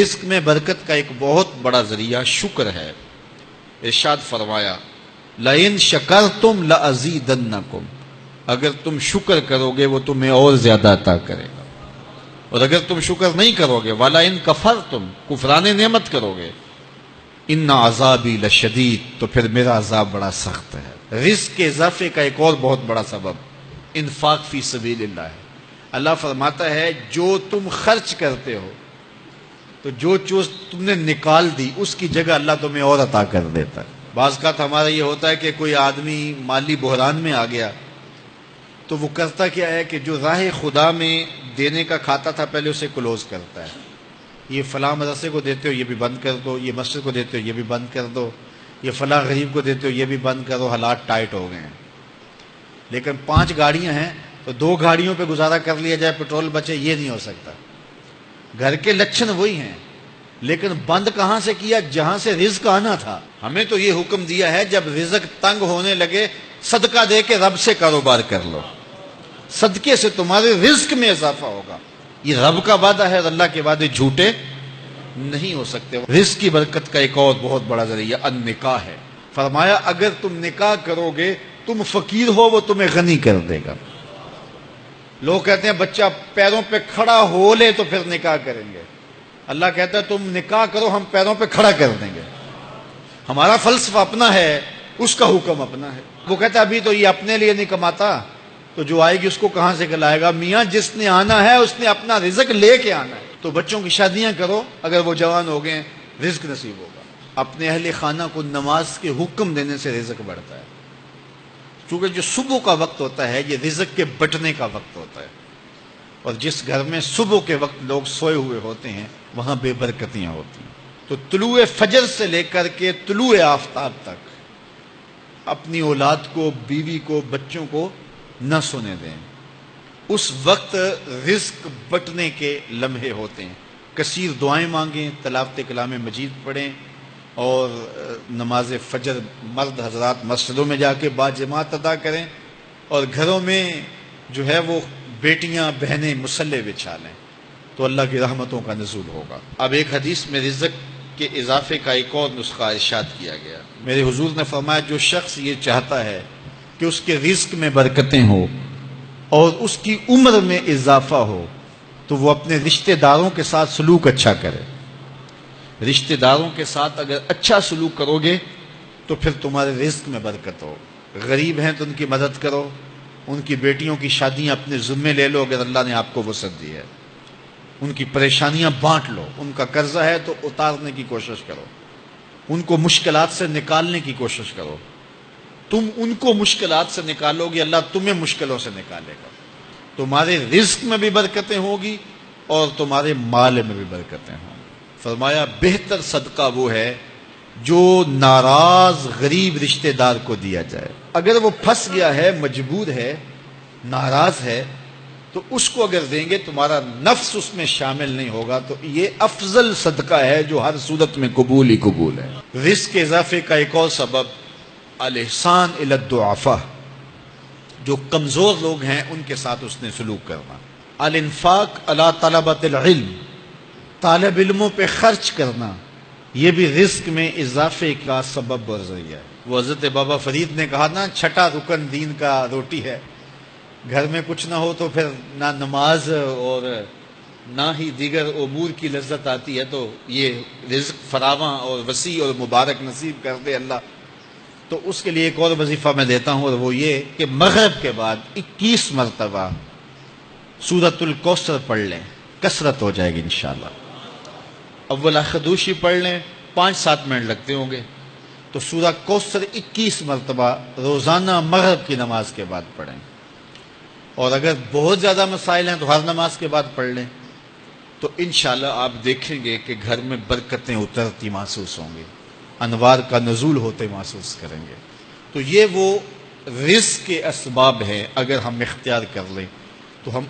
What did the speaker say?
رزق میں برکت کا ایک بہت بڑا ذریعہ شکر ہے۔ ارشاد فرمایا لَإِن شَكَرْتُمْ لَأَزِيدَنَّكُمْ، اگر تم شکر کرو گے وہ تمہیں اور زیادہ عطا کرے گا، اور اگر تم شکر نہیں کرو گے وَلَئِن كَفَرْتُمْ، کفران نعمت کرو گے، إِنَّ عَذَابِي لَشَدِيدٌ، تو پھر میرا عذاب بڑا سخت ہے۔ رزق کے اضافے کا ایک اور بہت بڑا سبب انفاق فی سبیل اللہ ہے۔ اللہ فرماتا ہے جو تم خرچ کرتے ہو تو جو چیز تم نے نکال دی اس کی جگہ اللہ تمہیں اور عطا کر دیتا ہے۔ بعض کا ہمارا یہ ہوتا ہے کہ کوئی آدمی مالی بحران میں آ گیا تو وہ کرتا کیا ہے کہ جو راہ خدا میں دینے کا کھاتا تھا پہلے اسے کلوز کرتا ہے، یہ فلاں مدرسے کو دیتے ہو یہ بھی بند کر دو، یہ مسجد کو دیتے ہو یہ بھی بند کر دو، یہ فلاں غریب کو دیتے ہو یہ بھی بند کرو، حالات ٹائٹ ہو گئے ہیں۔ لیکن 5 گاڑیاں ہیں تو 2 گاڑیوں پہ گزارا کر لیا جائے، پیٹرول بچے، یہ نہیں ہو سکتا۔ گھر کے لچھن وہی ہیں لیکن بند کہاں سے کیا؟ جہاں سے رزق آنا تھا۔ ہمیں تو یہ حکم دیا ہے جب رزق تنگ ہونے لگے صدقہ دے کے رب سے کاروبار کر لو، صدقے سے تمہارے رزق میں اضافہ ہوگا۔ یہ رب کا وعدہ ہے اور اللہ کے وعدے جھوٹے نہیں ہو سکتے۔ رزق کی برکت کا ایک اور بہت بڑا ذریعہ النکاح ہے۔ فرمایا اگر تم نکاح کرو گے، تم فقیر ہو وہ تمہیں غنی کر دے گا۔ لوگ کہتے ہیں بچہ پیروں پہ کھڑا ہو لے تو پھر نکاح کریں گے، اللہ کہتا ہے تم نکاح کرو ہم پیروں پہ کھڑا کر دیں گے۔ ہمارا فلسفہ اپنا ہے، اس کا حکم اپنا ہے۔ وہ کہتا ہے ابھی تو یہ اپنے لیے نہیں کماتا تو جو آئے گی اس کو کہاں سے کھلائے گا؟ میاں جس نے آنا ہے اس نے اپنا رزق لے کے آنا ہے۔ تو بچوں کی شادیاں کرو، اگر وہ جوان ہو گئے رزق نصیب ہوگا۔ اپنے اہل خانہ کو نماز کے حکم دینے سے رزق بڑھتا ہے، کیونکہ جو صبح کا وقت ہوتا ہے یہ رزق کے بٹنے کا وقت ہوتا ہے، اور جس گھر میں صبح کے وقت لوگ سوئے ہوئے ہوتے ہیں وہاں بے برکتیاں ہوتی ہیں۔ تو طلوع فجر سے لے کر کے طلوع آفتاب تک اپنی اولاد کو، بیوی کو، بچوں کو نہ سونے دیں۔ اس وقت رزق بٹنے کے لمحے ہوتے ہیں۔ کثیر دعائیں مانگیں، تلاوت کلام مجید پڑھیں، اور نماز فجر مرد حضرات مسجدوں میں جا کے باجماعت ادا کریں، اور گھروں میں جو ہے وہ بیٹیاں بہنیں مصلے بچھا لیں تو اللہ کی رحمتوں کا نزول ہوگا۔ اب ایک حدیث میں رزق کے اضافے کا ایک اور نسخہ ارشاد کیا گیا۔ میرے حضور نے فرمایا جو شخص یہ چاہتا ہے کہ اس کے رزق میں برکتیں ہو اور اس کی عمر میں اضافہ ہو تو وہ اپنے رشتہ داروں کے ساتھ سلوک اچھا کرے۔ رشتہ داروں کے ساتھ اگر اچھا سلوک کرو گے تو پھر تمہارے رزق میں برکت ہو۔ غریب ہیں تو ان کی مدد کرو، ان کی بیٹیوں کی شادیاں اپنے ذمے لے لو اگر اللہ نے آپ کو وسعت دی ہے، ان کی پریشانیاں بانٹ لو، ان کا قرضہ ہے تو اتارنے کی کوشش کرو، ان کو مشکلات سے نکالنے کی کوشش کرو۔ تم ان کو مشکلات سے نکالو گے اللہ تمہیں مشکلوں سے نکالے گا۔ تمہارے رزق میں بھی برکتیں ہوگی اور تمہارے مال میں بھی برکتیں ہوں۔ فرمایا بہتر صدقہ وہ ہے جو ناراض غریب رشتہ دار کو دیا جائے۔ اگر وہ پھنس گیا ہے، مجبور ہے، ناراض ہے، تو اس کو اگر دیں گے تمہارا نفس اس میں شامل نہیں ہوگا، تو یہ افضل صدقہ ہے جو ہر صورت میں قبول ہی قبول ہے۔ رزق کے اضافے کا ایک اور سبب الاحسان الی الضعفاء، جو کمزور لوگ ہیں ان کے ساتھ اس نے سلوک کرنا۔ الانفاق علی طلبۃ العلم، طالب علموں پہ خرچ کرنا، یہ بھی رزق میں اضافے کا سبب اور ذریعہ ہے۔ وہ حضرت بابا فرید نے کہا نا چھٹا رکن دین کا روٹی ہے۔ گھر میں کچھ نہ ہو تو پھر نہ نماز اور نہ ہی دیگر امور کی لذت آتی ہے، تو یہ رزق فراواں اور وسیع اور مبارک نصیب کر دے اللہ۔ تو اس کے لیے ایک اور وظیفہ میں دیتا ہوں، اور وہ یہ کہ مغرب کے بعد 21 مرتبہ سورۃ الکوثر پڑھ لیں، کثرت ہو جائے گی انشاءاللہ۔ اول خدوشی پڑھ لیں، 5-7 منٹ لگتے ہوں گے، تو سورہ کوثر 21 مرتبہ روزانہ مغرب کی نماز کے بعد پڑھیں، اور اگر بہت زیادہ مسائل ہیں تو ہر نماز کے بعد پڑھ لیں، تو انشاءاللہ آپ دیکھیں گے کہ گھر میں برکتیں اترتی محسوس ہوں گی، انوار کا نزول ہوتے محسوس کریں گے۔ تو یہ وہ رزق کے اسباب ہیں، اگر ہم اختیار کر لیں تو ہم